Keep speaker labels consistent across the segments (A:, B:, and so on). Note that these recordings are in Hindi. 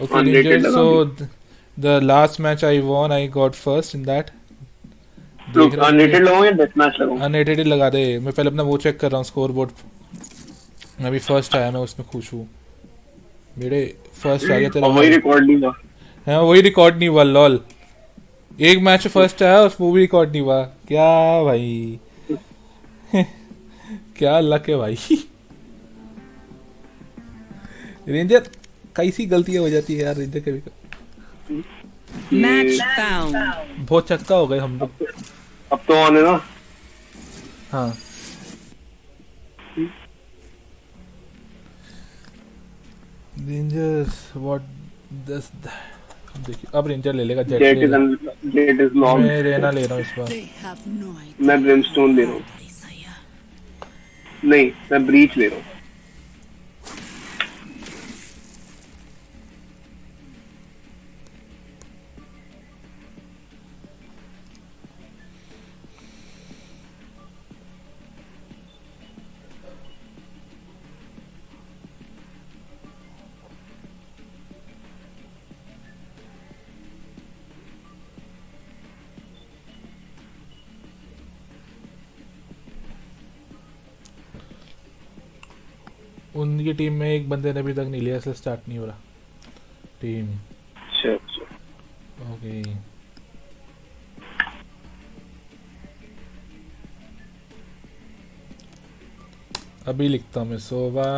A: Okay,
B: Unrated
A: Ranger.
B: लगा
A: So
B: the.
A: the last match I won, I got first in that. देख
B: Look,
A: रहे
B: unrated
A: Ranger?
B: लगाऊं या डेथ मैच लगाऊं?
A: अनरेटेड ही लगा दे। मैं पहले अपना वो चेक कर रहा हूँ स्कोर बोर्ड। मैं भी फर्स्ट आया, मैं उसमें खुश हूँ। मेरे फर्स्ट आ गया तेरा
B: और वही
A: भाई।
B: रिकॉर्ड नहीं हुआ।
A: हाँ, वही रिकॉर्ड नहीं हुआ लॉल। एक मैच फर्स्ट आया उस वो भी रिकॉर्ड नहीं हुआ। क्या भाई, क्या लक है भाई। रेंजर कैसी गलतियां हो जाती है यार रेंजर कभी
C: Match
B: ये
C: found.
A: बहुत चक्का हो गए हम लोग।
B: अब तो ऑन है ना।
A: हाँ, रेंजर्स व्हाट दस। देखिए अब रेंजर ले लेगा, जेट
B: जेट
A: लेगा।
B: Is jet is long.
A: मैं रेना ले रहा हूँ इस बार।
C: They have no idea
B: मैं ब्रिमस्टोन ले रहा हूँ।
C: what desire.
B: नहीं, मैं ब्रीच ले रहा हूँ।
A: उनकी टीम में एक बंदे ने अभी तक नहीं लिया, इसलिए स्टार्ट नहीं हो रहा टीम।
B: अच्छा अच्छा।
A: ओके, अभी लिखता हूँ मैं सोवा।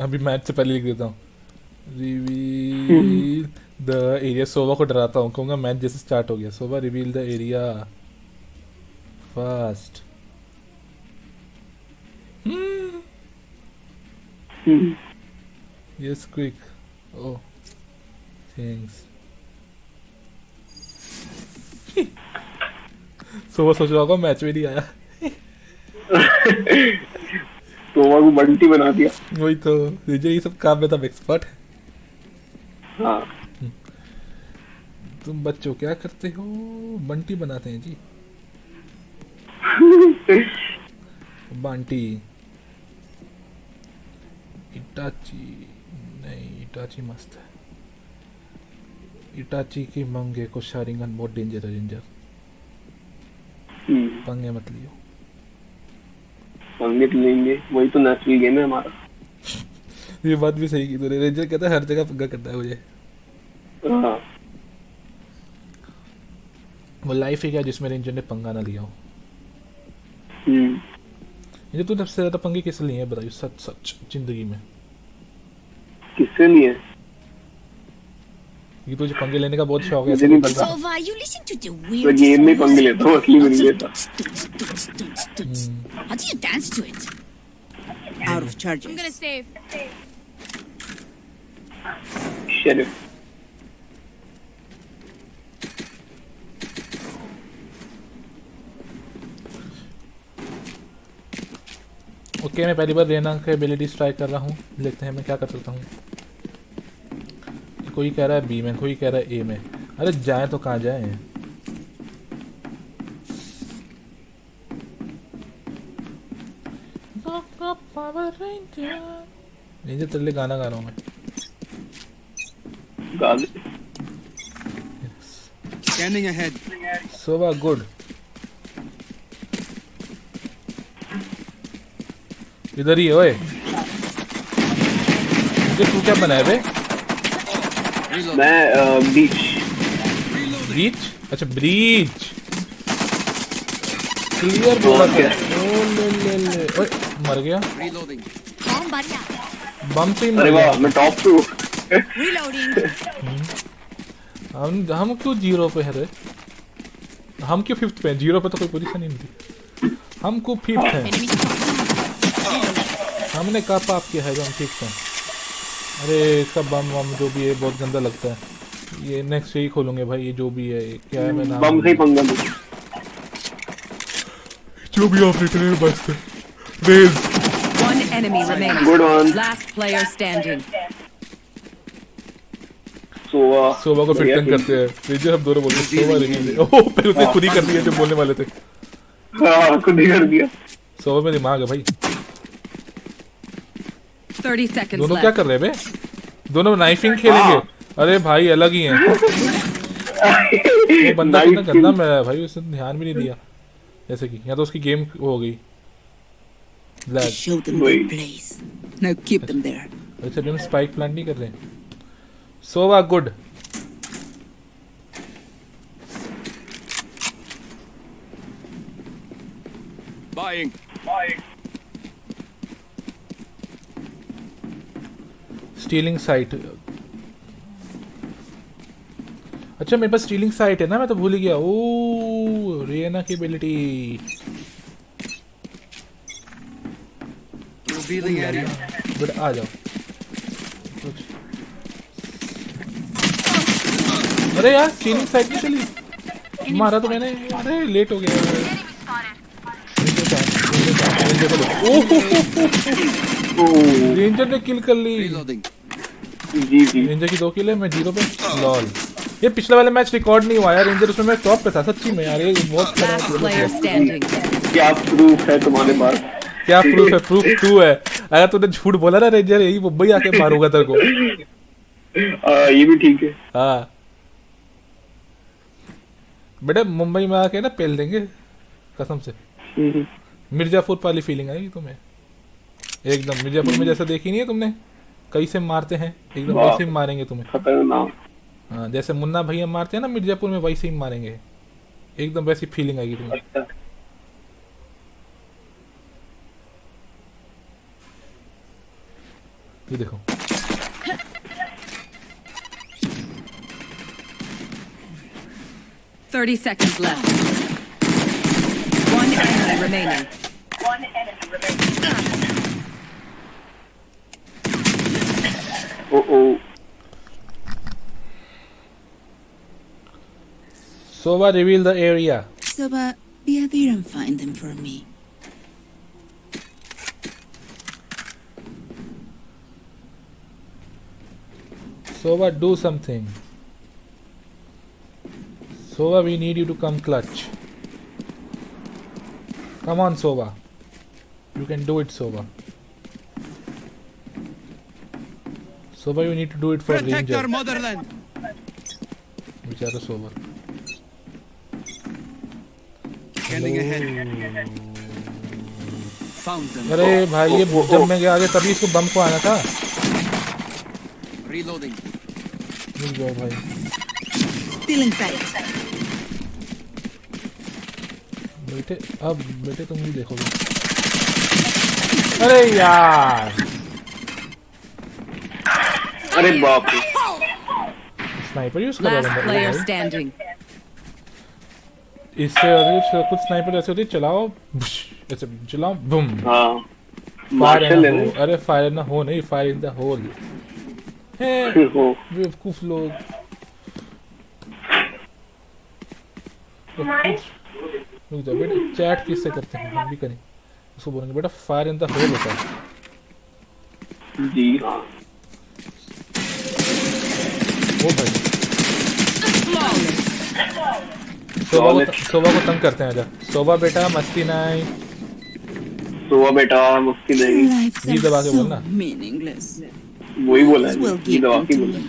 A: अभी मैच से पहले लिख देता हूँ। Reveal the area. सोवा को डराता हूँ, कहूँगा मैच जैसे स्टार्ट हो गया। Sova reveal the area fast. Yes quick. Oh thanks. Sova सोच रहा होगा मैच में नहीं आया।
B: तो वो बंटी बना दिया।
A: वही तो, मुझे ये सब काम में तब एक्सपर्ट है।
B: हाँ।
A: तुम बच्चों क्या करते हो? बंटी बनाते हैं जी। बांटी। इटाची नहीं, इटाची मस्त है। इटाची की मंगे को शारिंगन बहुत डेंजर है रेंजर। पंगे मत लियो।
B: पंगे तो लेंगे, वही तो नेचुरल गेम है हमारा।
A: ये बात भी सही की तूने। रेंजर कहता है हर जगह पंगा करता है मुझे।
B: हाँ।
A: वो लाइफ है क्या जिसमें रेंजर ने पंगा ना लिया हो। ये तूने सबसे ज्यादा पंगे किस लिए हैं बताइए, सच सच जिंदगी में।
B: किससे नहीं है?
A: ये तुझे पंगे लेने का बहुत शौक है।
B: मुझे नहीं पता।
C: Sova, you listen to the
B: मैं
C: weird
B: गेम में पंगे
C: songs.
B: लेता हूँ, असली में
C: Lots
B: नहीं
C: of
B: लेता।
C: tuts, tuts, tuts, tuts. How do you dance to it? Out of charges.
D: I'm gonna save.
B: Sheriff.
A: Okay, मैं पहली बार रेना के एबिलिटीज ट्राई कर रहा हूँ। देखते हैं मैं क्या कर सकता हूँ। कोई कह रहा है बी में, कोई कह रहा है ए में। अरे जाए तो कहाँ जाए। रेंजर तेरे लिए गाना गा रहा हूँ मैं।
B: गा दे।
E: Scanning ahead.
A: सोवा गुड। इधर ही है ओए। मुझे तू क्या बनाया बे?
E: Reload.
B: मैं बीच।
A: ब्रीच? अच्छा ब्रीच। क्लियर बोला
B: और
A: क्या?
B: क्या?
A: ओ ले ले। ओए मर गया।
E: Reloading.
D: Bomb buddy.
A: बम से ही मर
B: अरे
A: गया।
B: वाह, मैं टॉप 2।
D: Reloading.
A: हम क्यों जीरो पे है रे? हम क्यों फिफ्थ पे हैं? जीरो पे तो कोई पोजीशन ही नहीं थी। हम क्यों फिफ्थ हैं?
D: Enemy spotted.
A: हमने कहा पाप किया है जो हम फिफ्थ हैं। अरे इसका बम वम जो भी है बहुत गंदा लगता है। ये नेक्स्ट यही खोलूंगे भाई। ये जो भी है क्या है मैं नाम
B: बम से ही पंगा लूं।
A: जो भी ऑपरेटर है बस Raze.
C: One enemy remains.
B: Good one.
C: Last player standing.
B: Sova.
A: Sova को फिट
B: बढ़िया
A: करते हैं। रेंजर हम दोनों बोलते हैं सोवा रिलीज। ओह फिर उसे खुद ही कर दिया जो बोलने वाले थे।
B: हाँ, खुद ही कर दिया।
A: सोवा में दिमाग है भाई।
C: 30 seconds
A: दोनों क्या
C: left.
A: कर रहे हैं बे? दोनों नाइफिंग खेलेंगे। अरे भाई अलग ही हैं। वो बंदा कितना गंदा मेरा है भाई, उसने ध्यान भी नहीं दिया। जैसे कि या तो उसकी गेम हो गई lag.
C: Show them
B: Wait.
C: their place. Now keep them there.
A: अच्छा हम स्पाइक प्लांट नहीं कर रहे हैं। सोवा गुड।
E: Buying.
A: Stealing site. अच्छा मेरे पास स्टीलिंग साइट है ना, मैं तो भूल ही गया। ओ रेना की एबिलिटी।
E: Revealing area.
A: बट आ जाओ। अरे यार स्टीलिंग साइट नहीं चली। मारा तो मैंने। अरे लेट हो गया। रेंजर ने किल कर ली।
E: Reloading.
B: जी जी।
A: रेंजर की 2 किल है, मैं 0 पे। लॉल। ये पिछला वाला मैच रिकॉर्ड नहीं हुआ यार, रेंजर उसमें मैं टॉप पे था सच्ची में यार। ये बहुत
D: Last player standing.
B: क्या प्रूफ है तुम्हारे पास?
A: क्या प्रूफ है? प्रूफ 2 है। अगर तूने झूठ बोला ना रेंजर यही मुंबई आके मारूंगा तेरे को।
B: ये भी ठीक है।
A: हाँ बेटा मुंबई में आके ना पेल देंगे कसम से। मिर्जापुर वाली फीलिंग आएगी तुम्हें एकदम। मिर्जापुर में जैसा देखी नहीं है तुमने, कैसे मारते हैं एकदम
B: वाह।
A: वैसे ही मारेंगे तुम्हें।
B: खतरनाक।
A: हाँ जैसे मुन्ना भैया मारते हैं ना मिर्जापुर में, वैसे ही मारेंगे एकदम। वैसी फीलिंग आएगी तुम्हें।
B: अच्छा।
A: ये देखो
D: 30 seconds left. One enemy remaining.
B: O
A: Sova reveal the area.
C: So, be there and find them for me.
A: Sova do something. Sova we need you to come clutch. Come on Sova. You can do it Sova. Sova you need to do it for
E: Protect
A: Ranger.
E: our motherland.
A: बेचारा Sova.
E: Scanning ahead. Found them.
A: अरे भाई ये जब मैं गया आगे तभी इसको बम को आना था।
E: Reloading.
A: मिल जाओ भाई।
C: Still inside.
A: बेटे अब बेटे तुम भी देखोगे। अरे यार
B: अरे बाप रे।
A: स्नाइपर यूज कर रहा
D: Last
A: है
D: player
A: बंदा।
D: standing.
A: इससे अगर कुछ स्नाइपर ऐसे होती है चलाओ भुश, ऐसे चलाओ बूम।
B: हाँ
A: फायर
B: मार्शल है
A: इन
B: ना।
A: द अरे फायर ना हो नहीं, फायर इन द होल है।
B: हो
A: बेवकूफ लोग। रुक जाओ बेटा, चैट किससे करते हैं हम भी करें। उसको बोलेंगे बेटा फायर इन द होल होता है।
B: जी हाँ।
A: ओ भाई सोबा को तंग करते हैं। आजा सोबा बेटा मस्ती नहीं।
B: तो बेटा मुफ्ती नहीं।
C: Lives
A: जी दबा
C: are
A: के
C: so
A: बोलना।
C: meaningless.
B: वही बोला
C: This will
B: है। ये
C: give
B: दवा
C: them
B: की
C: to
B: बोला।
C: me.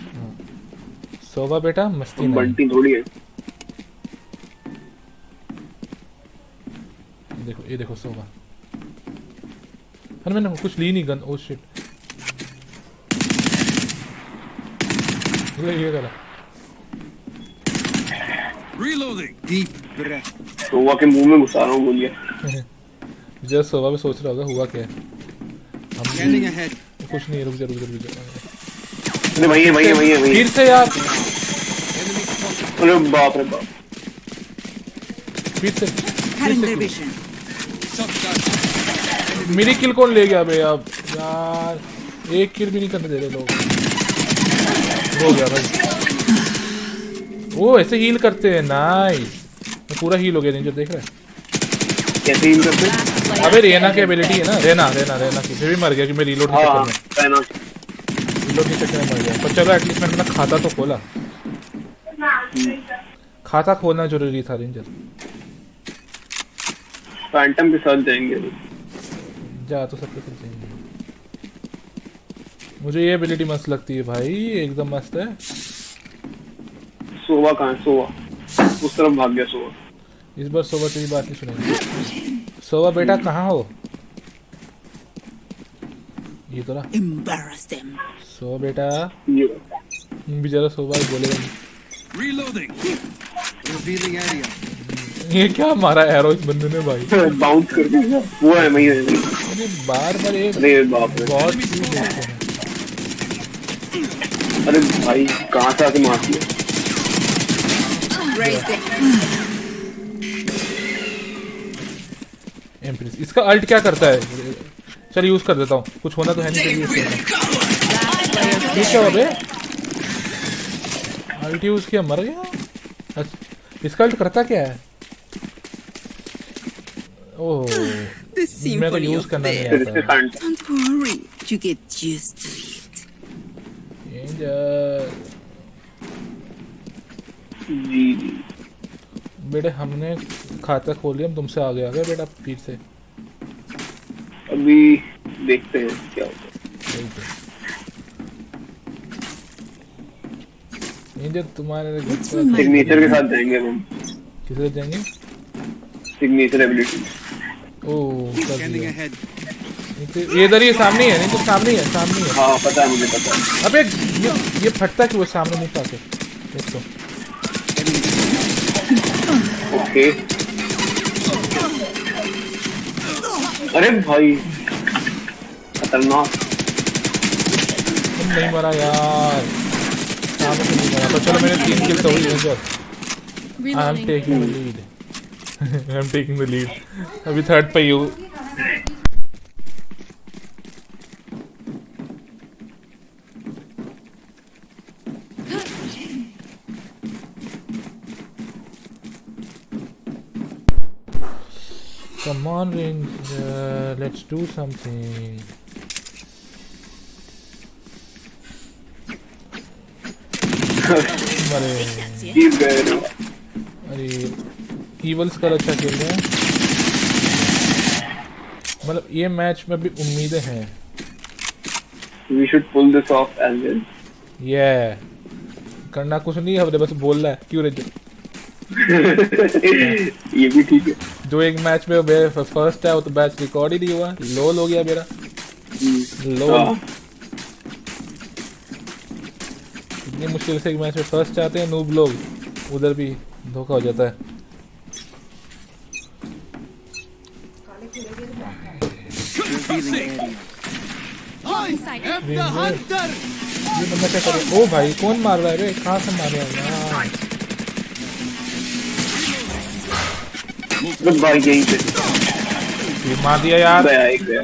A: सोबा बेटा मस्ती नहीं।
B: बंटी थोड़ी है।
A: देखो ये देखो सोबा। अरे मैंने कुछ ली नहीं गन। ओ शिट ये करा।
E: Reloading. Deep breath.
B: तो वो के मुंह में घुसा रहा हूँ बोलिए।
A: जस्ट सोबा भी सोच रहा होगा हुआ क्या है। हम
E: Scanning ahead.
A: कुछ नहीं। रुक जा।
B: अरे वही है।
A: फिर से यार
E: Enemy spotted.
B: अरे बाप रे बाप।
A: फिर से
C: Cutting their vision.
E: Shotgun.
A: मेरी किल कौन ले गया बे अब यार। एक किल भी नहीं करने दे रहे लोग। हो गया भाई। वो ऐसे हील करते हैं। नाइस मैं पूरा हील हो गया। रेंजर देख रहा है।
B: कैसे हील करते?
D: Last player
A: अबे रेना की
D: standing.
A: एबिलिटी है ना। रेना की फिर भी मर गया कि मैं रीलोड के
B: हाँ
A: चक्कर में।
B: पैना।
A: रीलोड के चक्कर में मर गया। पर चलो एटलीस्ट मैंने अपना खाता तो खोला। खाता खोलना जरूरी था रेंजर।
B: फैंटम के साथ जाएंगे।
A: जा तो सबके साथ जाएंगे। मुझे ये एबिलिटी मस्त लगती है भाई, एकदम मस्त है।
B: सोवा कहाँ है? सोवा उस तरफ भाग गया सोवा।
A: इस बार सोवा तेरी बात नहीं सुनेंगे। सोवा बेटा कहाँ हो? ये तो रहा
C: Embarrass them.
A: सोवा बेटा।
B: ये
A: बेचारा सोवा ही बोलेगा नहीं।
E: Reloading. Revealing area.
A: ये क्या मारा एरो इस बंदे ने भाई?
B: बाउंस कर दिया। वो है वही है।
A: अरे बार बार एक
B: अरे बाप रे।
A: बहुत चीज देखते हैं।
B: अरे भाई कहाँ से आके मार दिया?
D: Raised it.
A: एम्प्रेस इसका अल्ट क्या करता है? चल यूज कर देता हूँ, कुछ होना तो है नहीं। यूज ये क्या हो बे? अल्ट यूज किया मर गया। अच्छा, इसका अल्ट करता क्या है? ओह
C: The
A: मेरे को
C: symphony
A: यूज
C: of
A: करना नहीं
C: Fair.
B: इसके
A: आता है।
B: Can't.
C: Don't worry, you get used to it.
A: Danger.
B: जी जी।
A: बेटे हमने खाता खोल लिया, हम तुमसे आगे आ गए बेटा फिर से।
B: अभी देखते हैं क्या होता है।
A: डेंजर तुम्हारे
C: What's my mind?
B: सिग्नेचर के साथ जाएंगे हम।
A: किससे जाएंगे?
B: Signature ability.
A: ओह कर
E: Scanning
A: दिया।
E: ahead.
A: ये इधर ही सामने है, नहीं तो सामने ही है, सामने ही है।
B: हाँ पता है, मुझे पता है।
A: अबे ये फटता क्यों है सामने मुंह पाके? देखो
B: ओके। अरे भाई खतरनाक।
A: तुम नहीं मरा यार, सामने से नहीं मरा। तो चलो मेरे 3 किल तो हुई है। I am taking the lead. I am taking the lead. अभी थर्ड पे ही हूँ। Come on, Ranger, let's do something. अरे
B: जीत गए ना।
A: अरे ईवल्स का अच्छा खेल रहे हैं। मतलब ये मैच में भी उम्मीदें हैं।
B: We should pull this off as well.
A: ये करना कुछ नहीं है, बस बोलना है। क्यों रे?
B: ये भी ठीक है।
A: जो एक मैच में फर्स्ट है वो तो मैच रिकॉर्ड ही नहीं हुआ, लोल हो गया मेरा। लोल।
B: हाँ।
A: इतनी मुश्किल से एक मैच में फर्स्ट आते हैं नूब लोग, उधर भी धोखा हो जाता है।
E: Revealing area.
A: ये बंदा क्या करे? ओ भाई कौन मार रहा है रे? कहाँ से मार रहा है यार?
B: बस भाई यहीं पे
A: ये मार दिया यार,
B: गया, एक गया।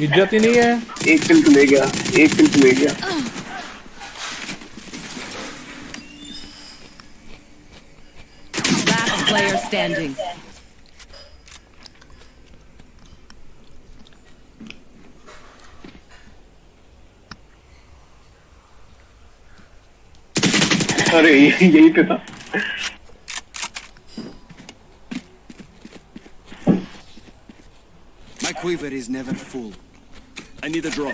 A: इज्जत ही नहीं है।
B: एक किल तो ले गया, एक किल तो ले गया।
D: Last player standing.
B: अरे यही पे था।
E: My quiver is never full. I need a drop.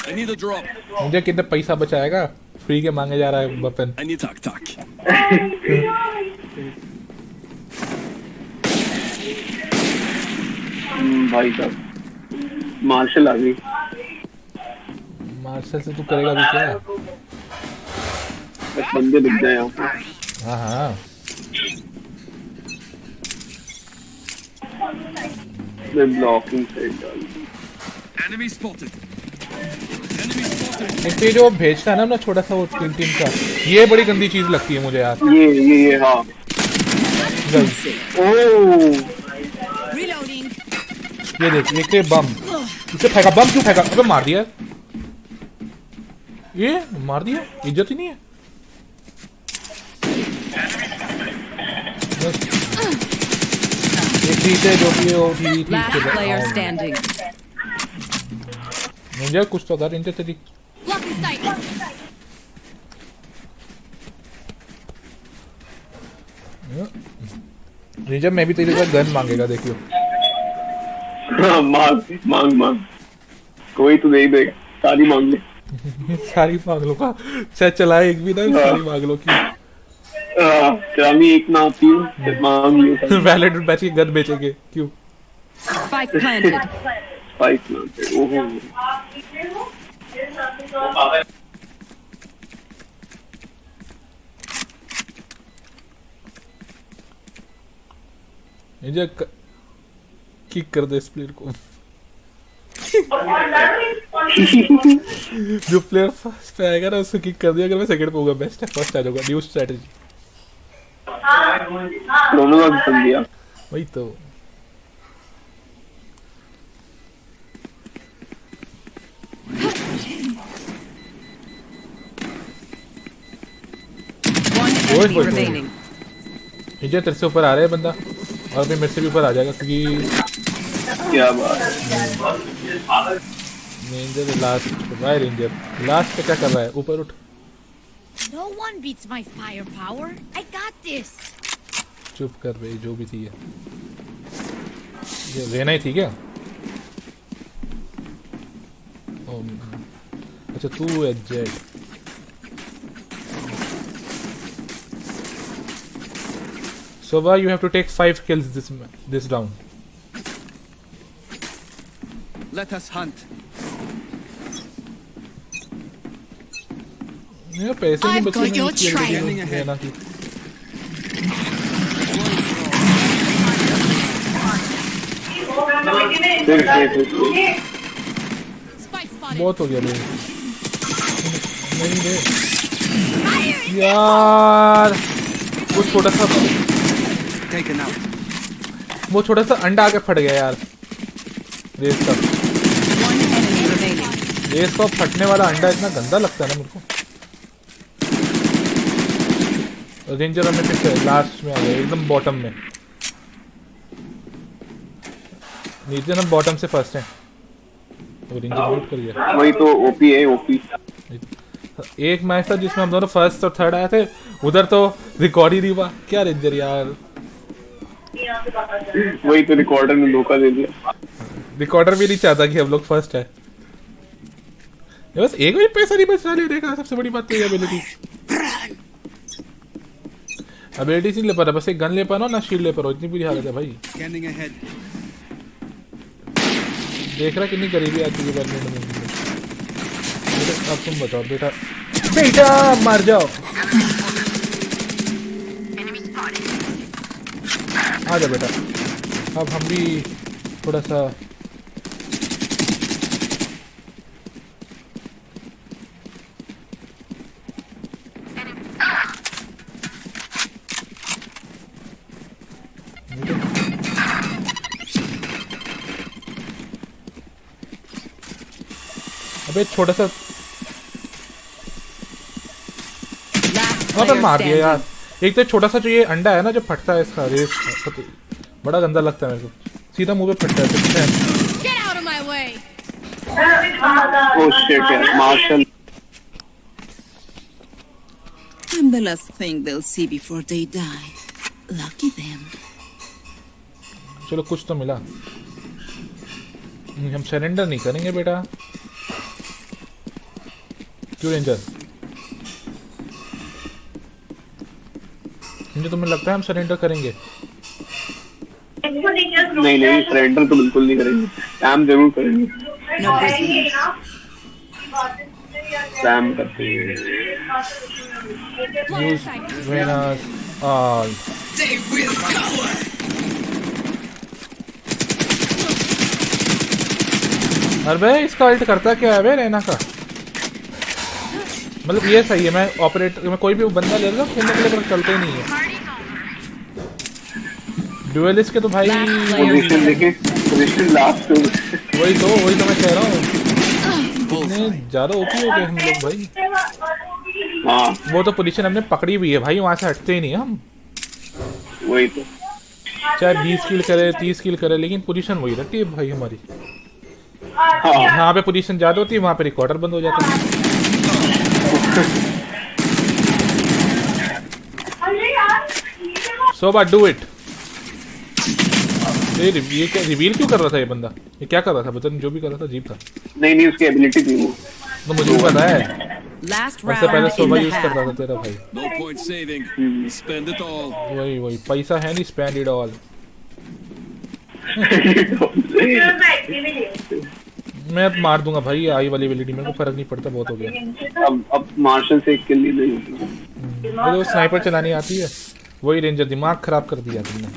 E: I need a drop.
A: मुझे कितने पैसा बचाएगा? फ्री के मांगे जा रहा है वेपन।
E: I need tac.
B: भाई साहब मार्शल आ गई।
A: मार्शल से तू करेगा भी क्या?
B: बस बंदे दिख गए यहाँ पे।
A: हाँ हाँ
B: मैं ब्लॉकिंग साइड डाल।
E: Enemy spotted. Enemy spotted.
A: एक ये जो भेजता है ना अपना छोटा सा वो टीम का, ये बड़ी गंदी चीज लगती है मुझे यार।
B: ये हाँ। ओह
C: Reloading.
A: ये देख, ये बम, इसे फेंका। बम क्यों फेंका? अबे मार दिया, ये मार दिया। इज्जत ही नहीं है। एक चीज है जो कि वो ठीक
D: Last player
A: है।
D: standing.
A: मुझे कुछ तो कर इनसे तेरी।
C: Blocking sight.
A: जब मैं भी तेरे साथ गन मांगेगा, देखियो।
B: हाँ, मांग मांग कोई तो नहीं देगा, सारी मांग ले।
A: सारी पागलों का चाहे चलाए एक भी ना, सारी पागलों की।
B: चामी एक ना आती हूँ, फिर मांग लियो।
A: वैलेट बेच के गन बेचेंगे क्यों?
D: Spike planted.
B: स्पाइक ना, ओहो।
A: मुझे किक कर दे इस प्लेयर को। जो प्लेयर फर्स्ट पे आएगा ना उसको किक कर दिया, अगर मैं सेकंड पे होगा बेस्ट है, फर्स्ट आ जाऊंगा। New strategy.
B: दोनों का बन दिया।
A: वही तो।
D: One
A: Oy,
D: enemy
A: oy, oy.
D: remaining.
A: मुझे तेरे से ऊपर आ रहे हैं बंदा, और फिर मेरे से भी ऊपर आ जाएगा क्योंकि
B: क्या बात।
A: रेंजर लास्ट भाई, रेंजर लास्ट पे क्या कर रहा है? ऊपर उठ।
C: No one beats my firepower. I got this.
A: चुप कर भाई, जो भी थी ये रहना ही थी क्या? अच्छा तू है Z. So why you have to take 5 kills this round?
E: Let us hunt.
A: ये पैसे नहीं
C: I've
A: बचे
C: got
A: हैं
C: your
A: इस खेल
C: trail.
A: में रहना की।
B: फिर
C: Spike spotted.
A: बहुत हो गया भाई। नहीं रे यार, वो छोटा सा
E: Taken out.
A: अंडा आके फट गया यार। रेस का
D: One enemy remaining.
A: रेस का फटने वाला अंडा इतना गंदा लगता है ना मेरे को। रेंजर हमें फिर लास्ट में आ गया, एकदम बॉटम में। नीचे हम बॉटम से फर्स्ट हैं। तो रेंजर म्यूट कर गया।
B: वही तो ओपी है, ओपी।
A: एक मैच था जिसमें हम दोनों फर्स्ट और थर्ड आए थे, उधर तो रिकॉर्ड ही नहीं हुआ। क्या रेंजर यार,
B: वही तो रिकॉर्डर ने धोखा दे दिया।
A: रिकॉर्डर भी नहीं चाहता कि हम लोग फर्स्ट है। ये बस एक भी पैसा नहीं बचा लेने का, सबसे बड़ी बात तो ये एबिलिटी। एबिलिटी नहीं ले पा रहा, बस एक गन ले पा रहा हूँ ना शील्ड ले पा रहा हूँ, इतनी बुरी हालत है भाई।
E: Scanning ahead.
A: देख रहा कितनी करीबी आती है बनने में। अब तुम बताओ बेटा, बेटा मर जाओ। आ जा बेटा, अब हम भी थोड़ा सा अबे छोटा सा
D: Last
A: वहाँ पे
D: player
A: मार दिया यार।
D: standing.
A: एक तो छोटा सा जो ये अंडा है ना जो फटता है, इसका रेस बड़ा गंदा लगता है मेरे को, सीधा मुंह पे फटता है।
C: Get out of my way.
B: Oh shit यार, martial.
C: I'm the last thing they'll see before they die. Lucky them.
A: चलो कुछ तो मिला। हम सरेंडर नहीं करेंगे बेटा। क्यों रेंजर? मुझे तुम्हें लगता है हम सरेंडर करेंगे?
B: नहीं नहीं, सरेंडर तो बिल्कुल नहीं करेंगे। स्पैम जरूर करेंगे।
C: No prisoners.
B: स्पैम करते हैं।
A: यूज वेनस ऑल। अरे भाई इसका अल्ट करता क्या है बे रहना का? मतलब ये सही है, मैं ऑपरेटर में कोई भी बंदा ले रहा हूँ खेलने के लिए, पर चलते ही नहीं है। ड्यूएलिस्ट के तो भाई
B: पोजीशन देखे, पोजीशन लास्ट।
A: वही तो मैं कह रहा हूँ, इतने ज्यादा ओपी हो गए हम लोग भाई।
B: हाँ
A: वो तो पोजीशन हमने पकड़ी हुई है भाई, वहां से हटते ही नहीं हम।
B: वही तो।
A: चाहे 20 किल करे 30 किल करे, लेकिन पोजीशन वही रहती है भाई हमारी।
B: हाँ
A: यहाँ पे पोजीशन ज्यादा होती है, वहां पे रिकॉर्डर बंद हो जाता है। So but do it. ये क्या रिवील क्यों कर रहा था ये बंदा? ये क्या कर रहा था? बचन जो भी कर रहा था अजीब था।
B: नहीं उसकी एबिलिटी थी वो।
A: तो मुझे भी पता है।
D: Last
A: उससे पहले
D: round in
A: Zobah
D: the
A: use करता था
D: half.
A: तेरा भाई।
E: No point saving. Spend it all.
A: वही पैसा है नहीं, स्पेंड इट ऑल। मैं अब मार दूंगा भाई आई वाली एबिलिटी, मेरे को फर्क नहीं पड़ता, बहुत हो गया।
B: अब मार्शल से एक किल नहीं देगी।
A: मुझे वो स्नाइपर चलानी आती है, वही रेंजर दिमाग खराब कर दिया तुमने।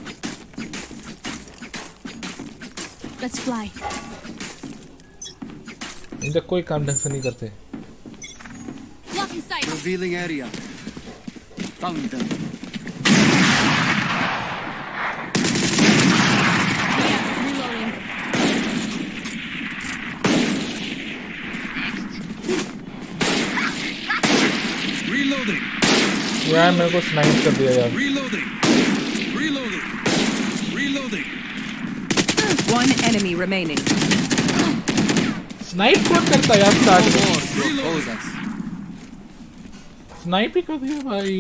C: Let's fly.
A: इनका कोई काम ढंग से नहीं करते।
C: Blocking sight.
E: Revealing area. Found them.
C: Reloading.
E: Reloading.
A: यार मेरे को स्नाइप कर दिया यार।
E: Reloading. Reloading. Reloading.
D: One enemy remaining.
A: Snipe कौन करता यार? स्टार्ट में
E: More to oppose us.
A: Snipe ही कर दिया भाई।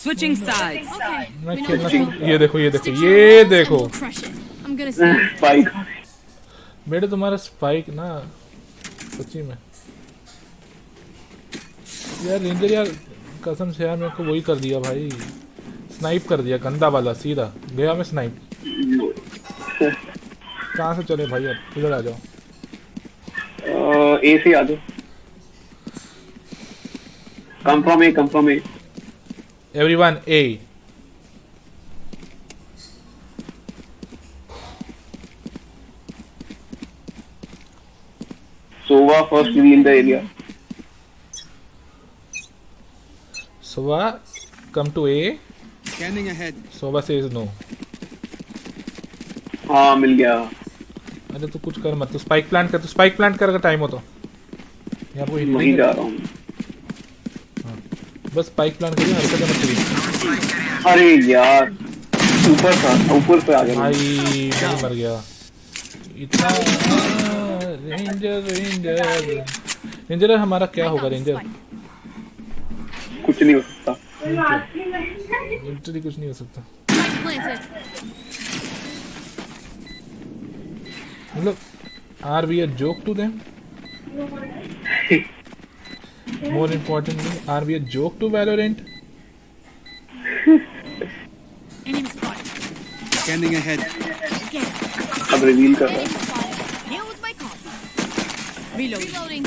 D: Switching sides.
C: Okay.
A: मैं
C: we know
A: खेलना
C: the drill.
A: ये देखो
C: Stick to your
A: ये
C: walls and
A: देखो
C: we'll crush it. I'm gonna see.
B: Spike
A: बेटे तुम्हारा स्पाइक ना सच्ची में यार रेंजर यार कसम से यार मेरे को वही कर दिया भाई, स्नाइप कर दिया गंदा वाला, सीधा गया मैं स्नाइप। कहाँ से चले भाई? अब इधर आ जाओ।
B: ए से आ जाओ। Come from A.
A: Everyone A.
B: Sova first reveal the area.
A: Sova come to A.
E: Scanning ahead.
A: Sova says no.
B: हाँ मिल गया।
A: अरे तू कुछ कर मत, तू स्पाइक प्लांट कर, तू स्पाइक प्लांट कर अगर टाइम हो तो। यहाँ पे हिल
B: वहीं जा रहा हूँ।
A: बस स्पाइक प्लांट करिए, हरकत मत करिए।
B: अरे यार ऊपर से आ गया
A: भाई मैं मर गया इतना। रेंजर हमारा क्या होगा? रेंजर
B: कुछ नहीं हो सकता।
A: लिटरली कुछ नहीं हो सकता।
C: Planted.
A: मतलब are we a joke to them? More importantly are we a joke to Valorant?
C: Enemy spotted.
E: Scanning ahead.
C: Again.
B: अब रिवील कर रहा
C: Enemy
B: है।
C: spotted. Here with my coffee. Reloading.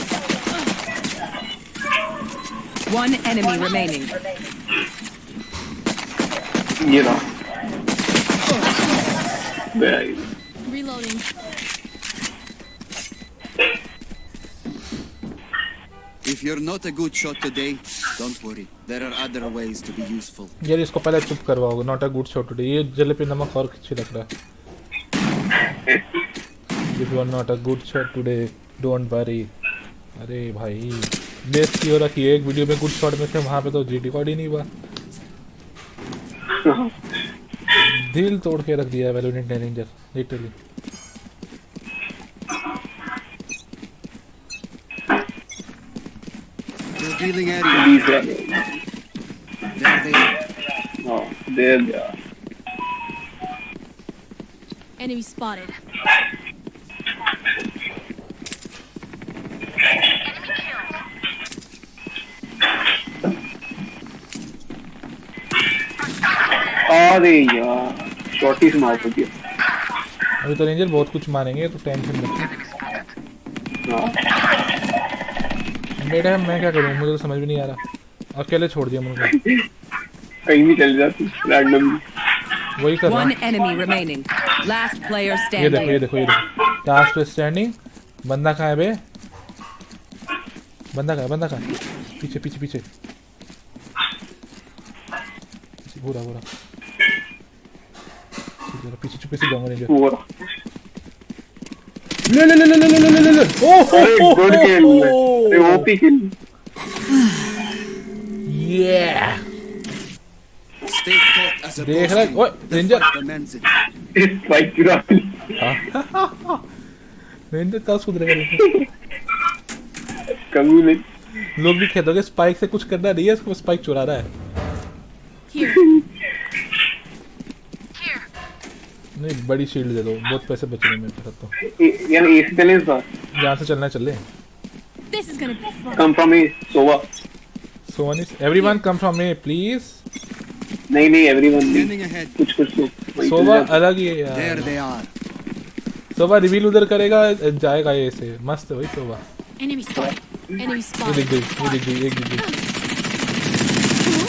D: One enemy remaining.
B: ये रहा। गया ये।
C: Reloading.
E: If you're not a good shot today, don't worry. There are other ways to be useful.
A: यार इसको पहले चुप करवाओगे। Not a good shot today. ये जले पे नमक और अच्छी लग रहा है। If you are not a good shot today, don't worry. अरे भाई बेइज्जती हो रखी है। एक वीडियो में गुड शॉट में थे, वहाँ पे तो जी रिकॉर्ड ही नहीं हुआ। दिल तोड़ के रख दिया है वैलोरेंट ने रेंजर लिटरली।
E: Revealing area.
B: बीच रह गया।
E: There they are.
B: हाँ देर गया।
C: Enemy spotted.
B: अरे यार शॉर्टी से मार दिया।
A: अभी तो रेंजर बहुत कुछ मारेंगे, तो टेंशन मत।
B: हाँ
A: बेटा मैं क्या करूँ, मुझे तो समझ में नहीं आ रहा। अकेले छोड़ दिया मुझे।
B: कहीं भी चल जाती रैंडमली।
A: वही कर रहा
D: One
A: हूँ।
D: enemy remaining. Last player
A: ये देखो ये
D: standing.
A: देखो ये देखो टास्क पे स्टैंडिंग। बंदा कहाँ है बे? बंदा कहाँ है? बंदा कहाँ है? पीछे पीछे पीछे पूरा पूरा पीछे चुपके से जाऊंगा रेंजर।
B: वो रहा।
A: ले ले ले ले ले ले ले ले ले। ओह
B: अरे गुड किल। अरे ओपी किल।
A: ये
E: Stay put as a
A: देख
E: boss
A: रहा
E: team.
A: ओए
E: The
A: ranger.
E: fight demands it.
B: Spike गिरा।
A: रेंजर टास्क खुद रहेगा।
B: कमी नहीं।
A: लोग भी खेलोगे स्पाइक से कुछ करना नहीं है, इसको स्पाइक चुरा रहा है।
C: Here.
A: नहीं बड़ी शील्ड दे दो, बहुत पैसे बच रहे हैं मेरे पास तो।
B: यार एसी चले इस बार।
A: जहाँ से चलना है चल ले।
C: This is gonna be fun.
B: Come from me Sova.
A: So one is everyone come from me please.
B: नहीं नहीं एवरीवन
E: Scanning ahead.
B: कुछ लोग।
A: सोवा अलग ही है
E: There
A: यार।
E: they are.
A: सोवा रिवील उधर करेगा, जाएगा ये से मस्त है भाई सोवा।
C: Enemy spotted. Enemy
A: ये
C: spotted.
A: दिख गई, ये दिख गई, एक दिख गई।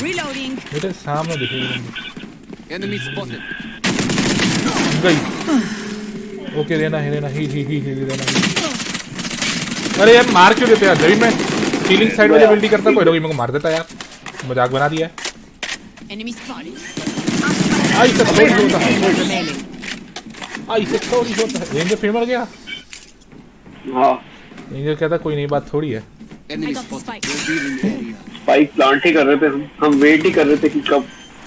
C: Reloading.
A: बेटे सामने दिखेगी
E: Enemy spotted.
A: गई। ओके रहना है, रहना ही रहना ही। अरे यार मार क्यों देते यार, जब मैं सीलिंग साइड में जब बिल्डिंग करता कोई लोग मेरे को मार देता यार, मजाक बना दिया।
C: Enemy spotted.
A: आई से थोड़ी होता है,
D: Remaining.
A: आई से थोड़ी होता है। रेंजर फिर मर गया।
B: हाँ
A: रेंजर कहता कोई नई बात थोड़ी है।
E: Enemy
C: I got the
E: spotted.
C: spike.
E: Revealing area.
B: Spike plant ही कर रहे थे हम वेट ही कर रहे थे कि कब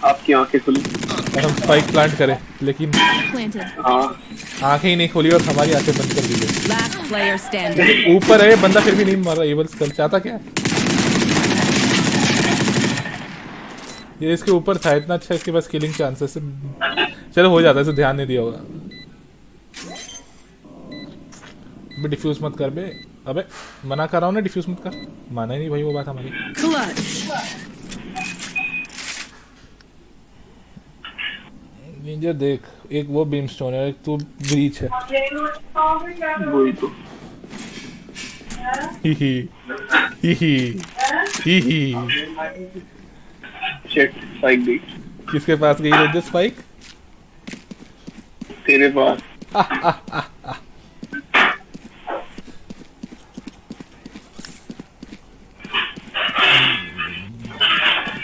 B: आपकी आंखें खुली।
A: और हम स्पाइक प्लांट करें, लेकिन
C: Planted.
B: हाँ
A: आंखें ही नहीं खोली और हमारी आंखें बंद कर दी गई।
D: Last player standing.
A: ऊपर है बंदा फिर भी नहीं मर रहा। एवल स्कल चाहता क्या है? ये इसके ऊपर था, इतना अच्छा इसके पास किलिंग चांसेस है। चलो हो जाता है, तो ध्यान नहीं दिया होगा। अबे डिफ्यूज मत कर बे। अबे मना कर रहा हूँ ना, डिफ्यूज मत कर। माना ही नहीं भाई वो बात हमारी।
D: Clutch.
A: निंजा देख, एक वो बीमस्टोन है, एक तू ब्रीच है।
B: वही तो।
A: ही ही।
B: शिट स्पाइक दी
A: किसके पास गई रेंजर स्पाइक?
B: तेरे पास।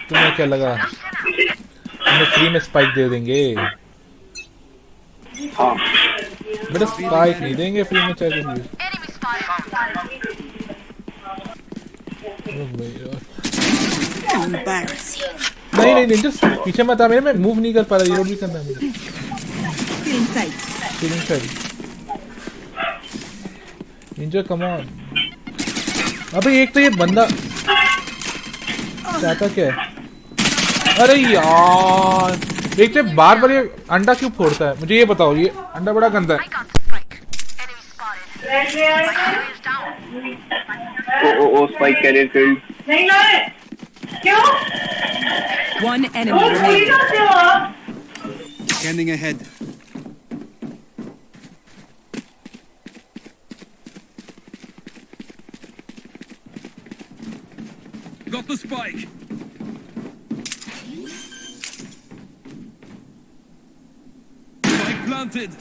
A: तुम्हें क्या लगा हमें फ्री में स्पाइक दे देंगे?
B: हाँ
A: बेटा स्पाइक नहीं देंगे फ्री में, चाहे कुछ भी।
C: Embarrassing.
A: नहीं नहीं निंजा पीछे मत आ मेरे, मैं मूव नहीं कर पा रहा, रिलोड भी करना है मुझे।
C: Feeling tight.
A: Feeling side Ninja come on. अबे एक तो ये बंदा चाहता क्या है? अरे यार एक तो बार बार ये अंडा क्यों फोड़ता है, मुझे ये बताओ। ये अंडा बड़ा गंदा है।
B: ओ स्पाइक कैरियर फील्ड।
F: नहीं लाए क्यों?
D: One enemy remaining.
E: Scanning ahead. Got the spike. Spike planted.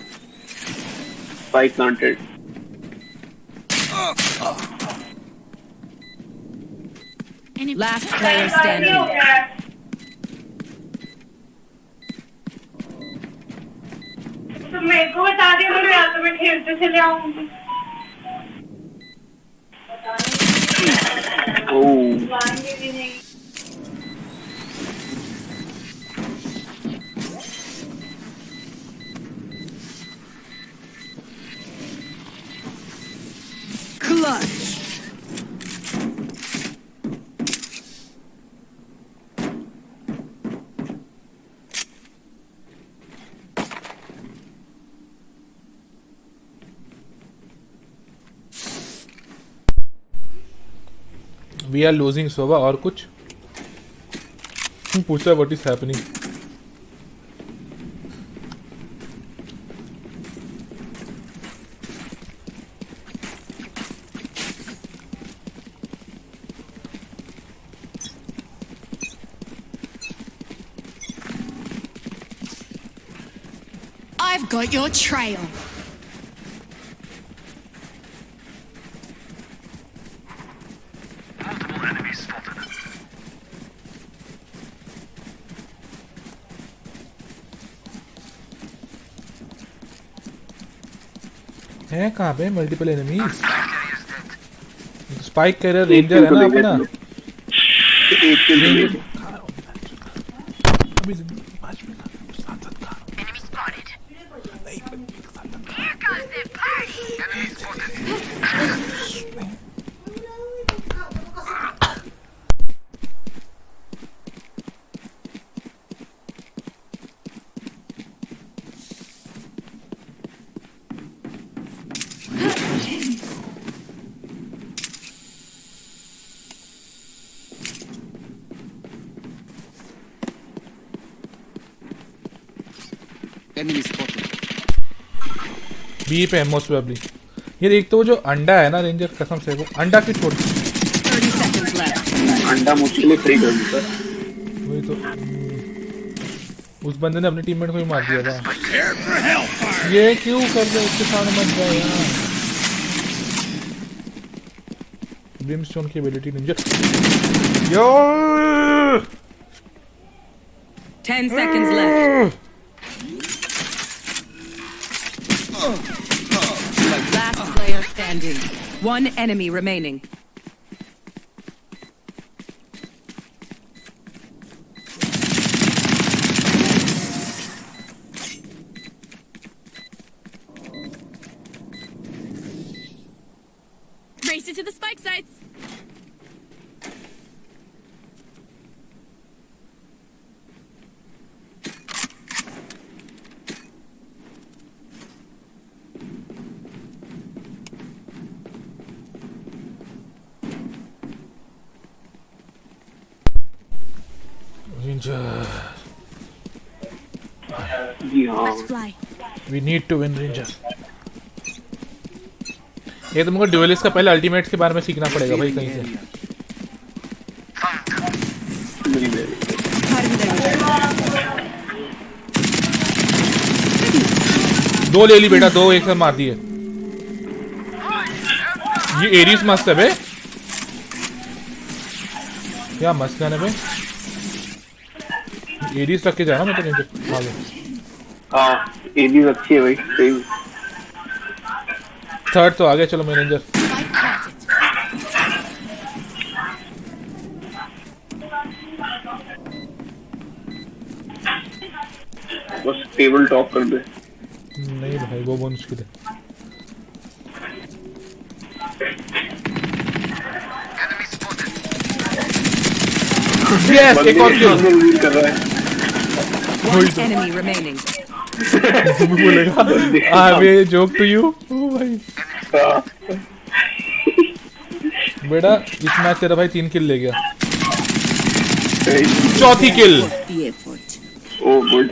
B: Spike planted.
C: Enemy.
D: Last player standing.
F: तो मेरे को बता दिया बोलो या तो मैं खेलते चले आऊंगी।
B: ओह
F: आएंगे भी नहीं।
C: Clutch.
A: We are losing Sova और कुछ पूछता है what is happening.
C: I've got your trail.
A: है कहाँ पे multiple enemies? Spike carrier ranger है ना अपना।
B: एक किल मिली।
A: अभी जिंदगी 5 मिनट साथ साथ खा।
F: Enemy spotted.
A: नहीं
F: Here goes the party. Enemy spotted.
E: Enemy spotted.
A: B पे मोस्ट प्रोबेबली। यार एक तो वो जो अंडा है ना रेंजर, कसम से वो अंडा क्यों छोड़
D: 30 seconds left.
B: अंडा मुश्किल फ्री कर देता।
A: वही तो उस बंदे ने अपने टीममेट को ही मार दिया था। ये क्यों कर रहे उसके सामने मत जाओ यार। ब्रिमस्टोन की ability ranger yo
D: 10 seconds left. Last player standing. One enemy remaining.
C: Race it to the spike sites.
A: Ranger
B: जी हाँ।
C: Let's fly.
A: We need to win ranger. ये तुमको ड्यूलिस्ट का पहले अल्टीमेट्स के बारे में सीखना पड़ेगा भाई कहीं से।
B: मेरी मेरी।
A: दो ले ली बेटा, दो एक साथ मार दिए। ये एरिस मस्त है बे, क्या मस्त है ना बे। एरिस रख के जाना मैं तो नहीं आगे।
B: हाँ एलिस अच्छी है भाई सही।
A: थर्ड तो आ गया, चलो मैं रेंजर।
C: Spike planted.
B: बस टेबल टॉप कर दे।
A: नहीं भाई वो बहुत मुश्किल है। Yes, एक और किल।
B: लीड कर रहा है।
D: One enemy remaining.
A: बोलेगा I will joke to you. ओ भाई बेटा इस मैच तेरा भाई 3 किल ले गया, चौथी kill.
C: The effort.
B: Oh good.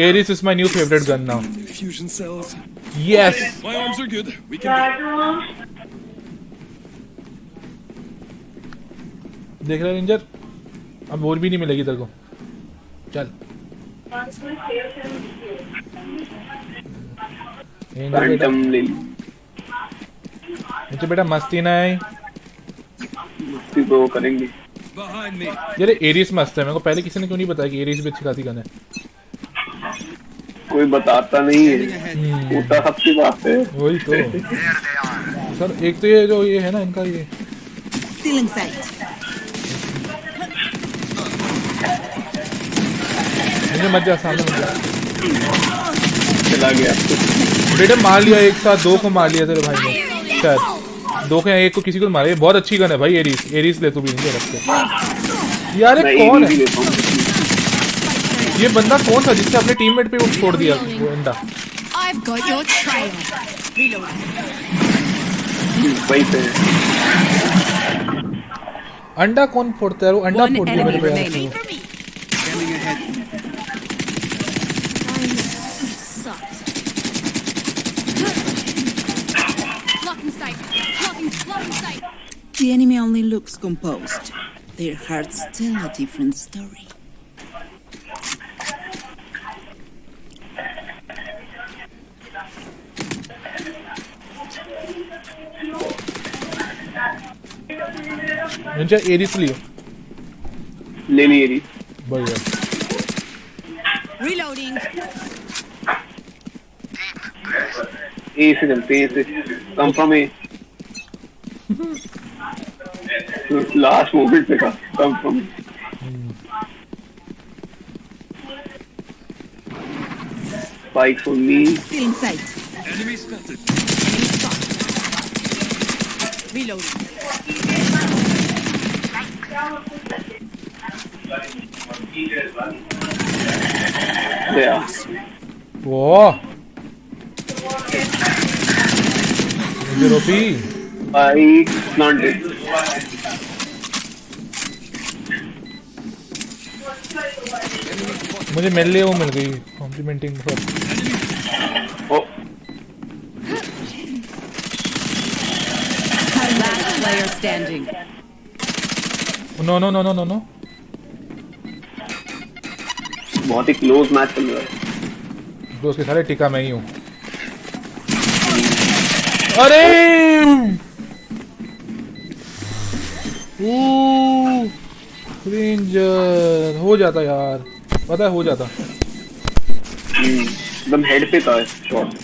A: Ares is my new favorite gun now.
G: Fusion cells.
A: Yes.
G: My arms are good. We can.
A: देख रहा रेंजर, अब और भी नहीं मिलेगी तेरे को। चल रेंजर बेटा,
B: रैंडम ले ली।
A: मुझे बेटा मस्ती ना है
B: मस्ती तो करेंगे।
G: Behind me.
A: यार। एरिस मस्त है, मेरे को पहले किसी ने क्यों नहीं बताया कि एरिस भी अच्छी खासी गन है।
B: कोई बताता नहीं है, होता सबके पास है।
A: वही तो सर, एक तो ये जो ये है ना इनका ये
C: Still in sight.
A: मुझे मत जा, सामने मत जा।
B: चला गया।
A: बेटे मार लिया एक साथ, दो को मार लिया तेरे भाई ने शायद। दो के एक को किसी को मारा। ये बहुत अच्छी गन है भाई एरिस। एरिस ले तू भी नहीं रखते यार। ये
B: मैं
A: कौन
B: एलिस ही
A: है
B: लेता हूँ।
A: ये बंदा, कौन था जिससे अपने टीममेट पे वो छोड़ दिया वो अंडा।
C: I've got your trail. Reloading.
B: वही पे है।
A: अंडा कौन फोड़ता है? वो अंडा
D: One
A: फोड़ दिया
D: enemy
A: मेरे
D: remaining.
A: पे।
E: Scanning ahead.
C: Sucked. Blocking sight. Blocking sight. The enemy only looks composed. Their hearts tell a different story.
A: मुझे एरिस लियो।
B: ले ली एलिस।
A: बढ़िया।
C: Reloading.
B: ए से चलते हैं, ए से come from A. Last moment पे का come from. Spikes on me.
C: Still in sight.
G: Enemy spotted.
C: Enemy spot. Reloading.
B: There.
A: वो मुझे रोपी।
B: Spikes planted.
A: मुझे मेले वो मिल गई कॉम्प्लीमेंटिंग पर।
B: Oh
D: Last player standing.
A: No no no no no no.
B: बहुत ही क्लोज मैच चल रहा है।
A: दोस्त के सारे टिका मैं ही हूँ। अरे रेंजर हो जाता यार, पता है हो जाता।
B: एकदम हेड पे था shot.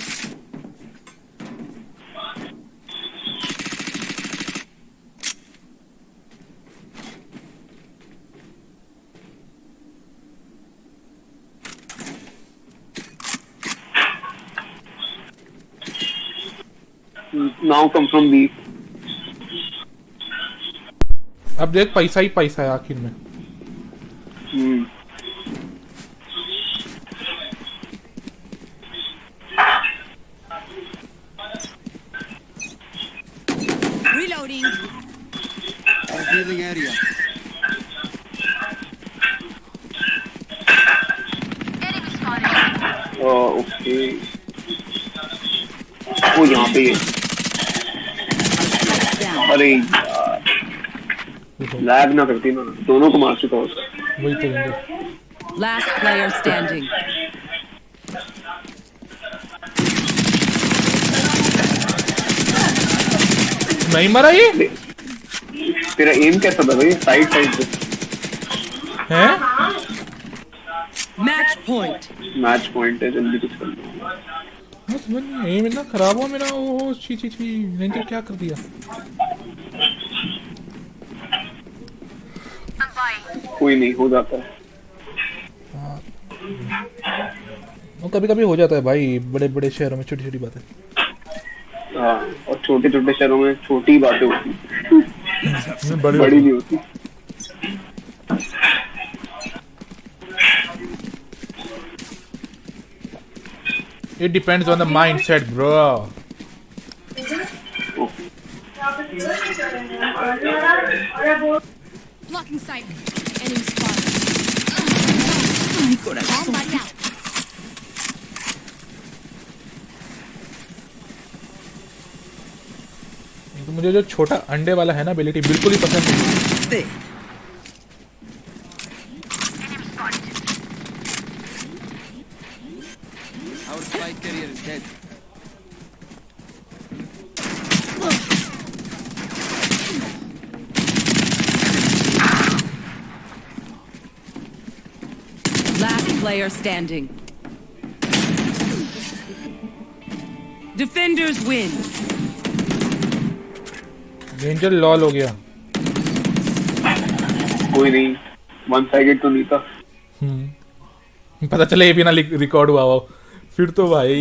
B: Now come from B.
A: अब देख पैसा ही पैसा है आखिर में।
C: Reloading.
E: Revealing area.
B: ओके वो यहाँ पे है। अरे यार लैग ना करती ना, दोनों को मार चुका उसका।
A: वही तो रेंजर।
D: Last player standing.
A: नहीं मरा ये
B: तेरा एम कैसा था भाई? साइड साइड से
A: हैं?
D: Match point.
B: मैच पॉइंट है, जल्दी कुछ कर लो।
A: हाँ, समझ नहीं एम इतना खराब हुआ मेरा। ओह छी छी छी, रेंजर क्या कर दिया?
B: कोई नहीं, हो जाता है।
A: वो कभी कभी हो जाता है भाई, बड़े बड़े शहरों में छोटी छोटी बातें।
B: हाँ, और छोटे छोटे शहरों में छोटी बातें होती, बड़ी नहीं होती।
A: It depends on the mindset, bro.
H: Blocking sight. Enemy spotted. Bomb buddy out.
A: तो मुझे जो छोटा अंडे वाला है ना एबिलिटी बिल्कुल ही पसंद नहीं।
E: Our spike carrier is dead.
D: Last player standing. Defenders win.
A: Ranger lol हो गया।
B: कोई नहीं, वन साइडेड तो नहीं था।
A: पता चले ये भी ना रिकॉर्ड हुआ हो फिर तो भाई।